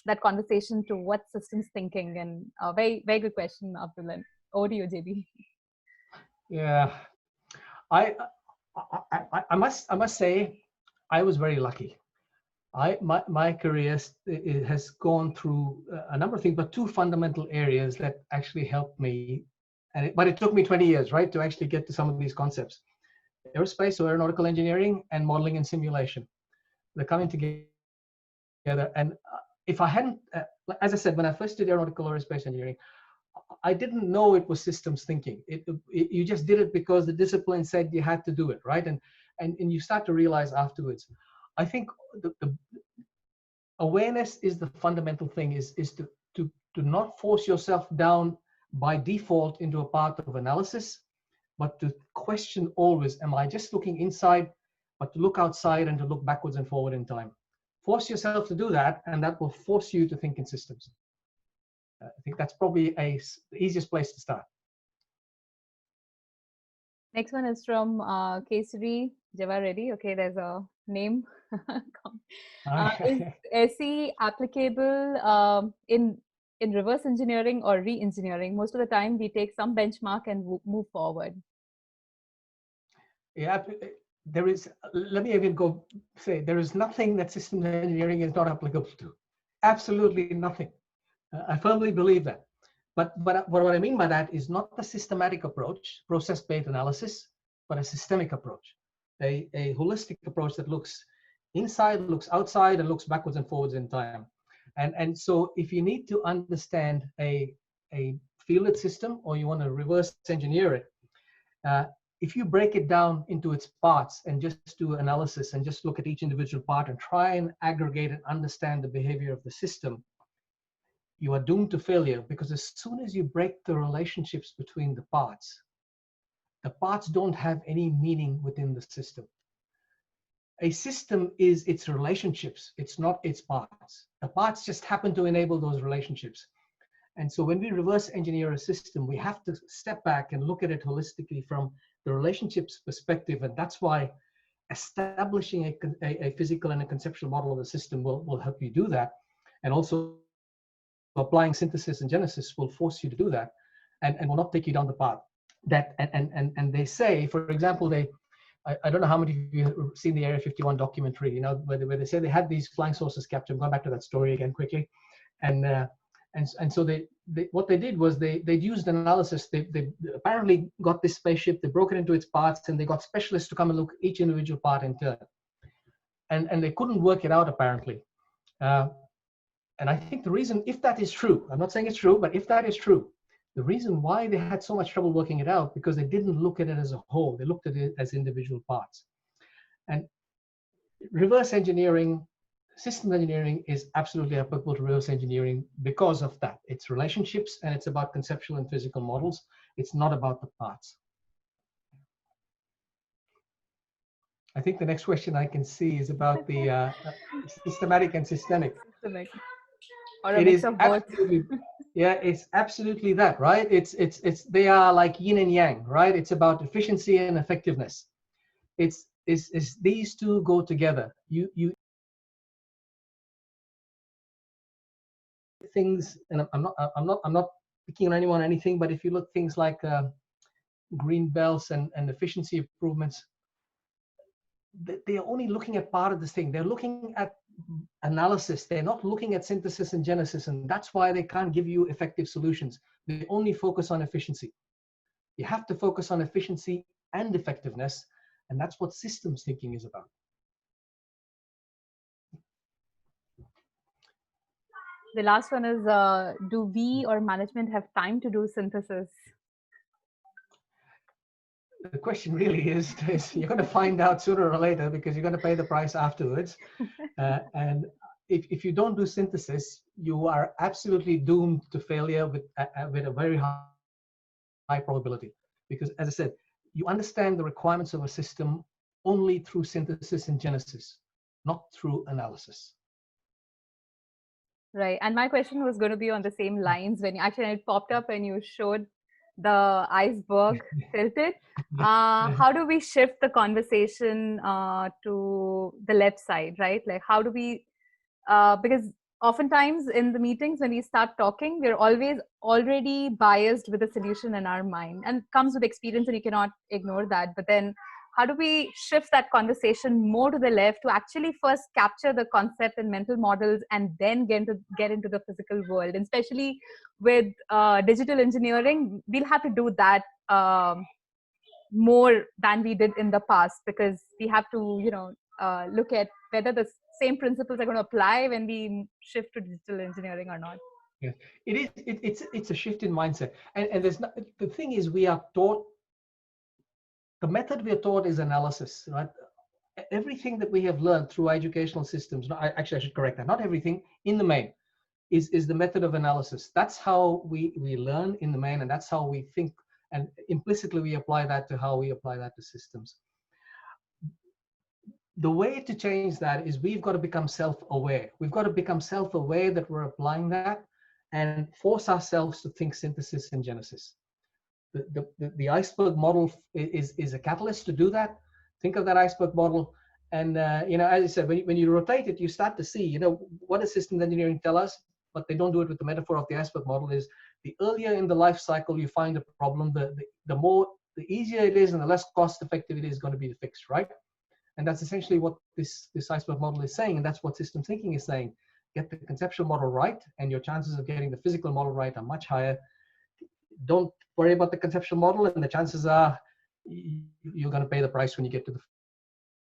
that conversation to what systems thinking? And very, very good question, Abdul. Over to you, JB. Yeah, I must say, I was very lucky. My career it has gone through a number of things, but two fundamental areas that actually helped me. But it took me 20 years, right, to actually get to some of these concepts. Aerospace or aeronautical engineering and modeling and simulation. They're coming together. And if I hadn't, as I said, when I first did aeronautical or aerospace engineering, I didn't know it was systems thinking. You just did it because the discipline said you had to do it, right? And you start to realize afterwards. I think the awareness is the fundamental thing, is to not force yourself down by default into a path of analysis, but to question always, am I just looking inside, but to look outside and to look backwards and forward in time. Force yourself to do that, and that will force you to think in systems. I think that's probably the easiest place to start. Next one is from Kesari Java Reddy. Okay, there's a name. Is SE applicable in reverse engineering or re-engineering? Most of the time, we take some benchmark and move forward. Yeah, there is. Let me even go say there is nothing that systems engineering is not applicable to. Absolutely nothing. I firmly believe that. But what I mean by that is not the systematic approach, process-based analysis, but a systemic approach, a holistic approach that looks inside, looks outside, and looks backwards and forwards in time. And so if you need to understand a fielded system, or you want to reverse engineer it, if you break it down into its parts and just do analysis and just look at each individual part and try and aggregate and understand the behavior of the system, you are doomed to failure, because as soon as you break the relationships between the parts don't have any meaning within the system. A system is its relationships, it's not its parts. The parts just happen to enable those relationships. And so when we reverse engineer a system, we have to step back and look at it holistically from the relationships perspective. And that's why establishing a physical and a conceptual model of the system will help you do that. And also applying synthesis and genesis will force you to do that, and will not take you down the path. That and they say, for example, I don't know how many of you have seen the Area 51 documentary, where they say they had these flying saucers captured. I'm going back to that story again quickly. And so they what they did was they used analysis. They apparently got this spaceship, they broke it into its parts, and they got specialists to come and look at each individual part in turn. And they couldn't work it out, apparently. And I think the reason, if that is true, I'm not saying it's true, but if that is true, the reason why they had so much trouble working it out, because they didn't look at it as a whole. They looked at it as individual parts. And reverse engineering, systems engineering is absolutely applicable to reverse engineering because of that. It's relationships, and it's about conceptual and physical models. It's not about the parts. I think the next question I can see is about the systematic and systemic. Or a mix of both. Yeah, it's absolutely that, right? It's they are like yin and yang, right? It's about efficiency and effectiveness. It's these two go together. You things, and I'm not picking on anyone or anything, but if you look things like green belts and efficiency improvements, they are only looking at part of this thing. They're looking at analysis. They're not looking at synthesis and genesis, and that's why they can't give you effective solutions. They only focus on efficiency. You have to focus on efficiency and effectiveness, and that's what systems thinking is about. The last one is, do we or management have time to do synthesis? The question really is you're going to find out sooner or later, because you're going to pay the price afterwards. And if you don't do synthesis, you are absolutely doomed to failure with a very high probability. Because, as I said, you understand the requirements of a system only through synthesis and genesis, not through analysis. Right. And my question was going to be on the same lines when actually it popped up and you showed the iceberg tilted. How do we shift the conversation to the left side, right? Like, how do we, because oftentimes in the meetings when we start talking, we're always already biased with the solution in our mind, and it comes with experience and you cannot ignore that. But then how do we shift that conversation more to the left to actually first capture the concept and mental models and then get into the physical world? And especially with digital engineering, we'll have to do that more than we did in the past, because we have to, look at whether the same principles are going to apply when we shift to digital engineering or not. Yes, it's a shift in mindset. And there's not, the thing is, we are taught, the method we are taught is analysis, right? Everything that we have learned through educational systems, I should correct that, not everything, in the main, is the method of analysis. That's how we learn in the main, and that's how we think, and implicitly we apply that to how we apply that to systems. The way to change that is we've got to become self-aware. We've got to become self-aware that we're applying that and force ourselves to think synthesis and genesis. The iceberg model is a catalyst to do that. Think of that iceberg model, and as I said, when you rotate it, you start to see, what does systems engineering tell us? But they don't do it with the metaphor of the iceberg model. Is the earlier in the life cycle you find a problem, the easier it is and the less cost effective it is going to be to fix, right? And that's essentially what this iceberg model is saying, and that's what systems thinking is saying. Get the conceptual model right, and your chances of getting the physical model right are much higher. Don't worry about the conceptual model, and the chances are you're going to pay the price when you get to the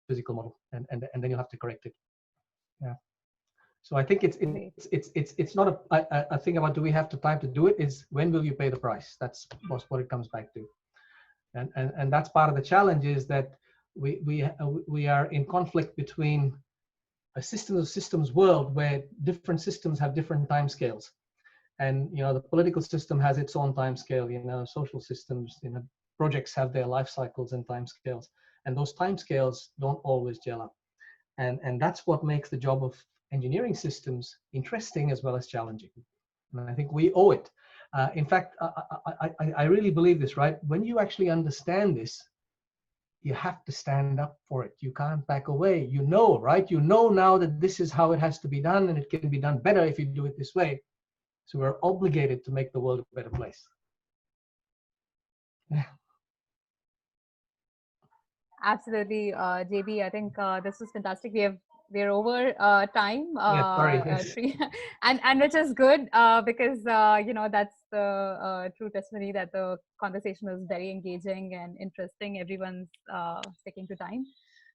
physical model, and then you'll have to correct it. Yeah. So I think it's not a thing about do we have the time to do it. Is when will you pay the price? That's what it comes back to, and that's part of the challenge, is that we are in conflict between a systems world where different systems have different timescales. And the political system has its own time scale. Social systems, projects have their life cycles and time scales, and those time scales don't always gel up. And that's what makes the job of engineering systems interesting as well as challenging. And I think we owe it. In fact, I really believe this, right? When you actually understand this, you have to stand up for it. You can't back away. Right? Now that this is how it has to be done, and it can be done better if you do it this way. So we're obligated to make the world a better place. Yeah. Absolutely, JB. I think this was fantastic. We're over time, sorry. Yes. and which is good because that's the true testimony that the conversation was very engaging and interesting. Everyone's sticking to time.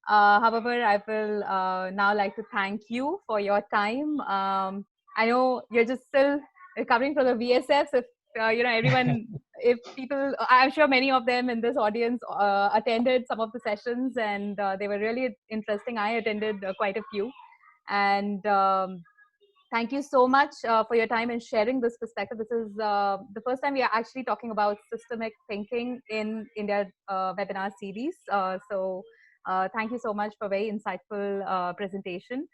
However, I will now like to thank you for your time. I know you're just still recovering from the VSS. If everyone, if people, I'm sure many of them in this audience attended some of the sessions, and they were really interesting. I attended quite a few, and thank you so much for your time and sharing this perspective. This is the first time we are actually talking about systemic thinking in India webinar series. So thank you so much for a very insightful presentation.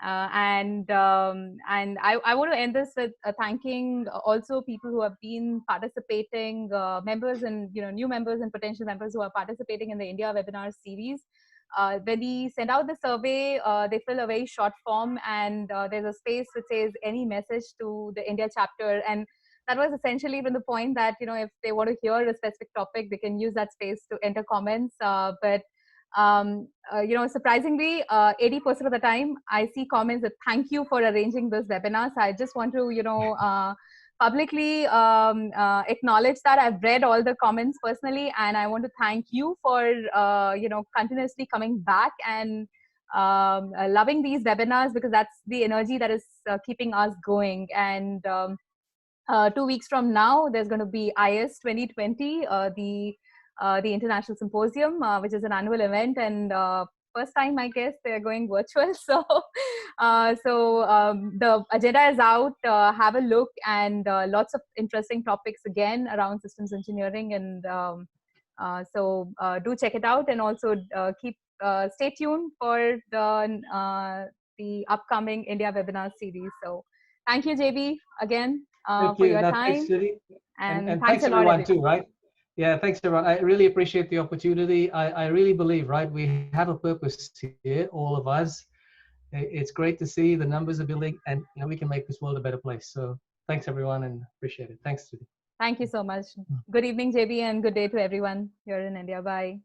And I want to end this with thanking also people who have been participating, members and new members and potential members who are participating in the India webinar series. When we send out the survey, they fill a very short form, and there's a space which says any message to the India chapter. And that was essentially from the point that if they want to hear a specific topic, they can use that space to enter comments. But surprisingly, 80% of the time I see comments that thank you for arranging this webinar. So I just want to, publicly acknowledge that I've read all the comments personally, and I want to thank you for, continuously coming back and loving these webinars, because that's the energy that is keeping us going. And 2 weeks from now, there's going to be IS 2020, the International Symposium, which is an annual event, and first time, I guess, they're going virtual. So, the agenda is out. Have a look, and lots of interesting topics again around systems engineering, and do check it out, and also stay tuned for the upcoming India webinar series. So, thank you, JB, again for your time. Thanks, Judy. And thanks a lot, everyone too, right? Yeah, thanks everyone. I really appreciate the opportunity. I really believe, right, we have a purpose here, all of us. It's great to see the numbers are building, and we can make this world a better place. So thanks everyone, and appreciate it. Thanks, Judy. Thank you so much. Good evening, JB, and good day to everyone here in India. Bye.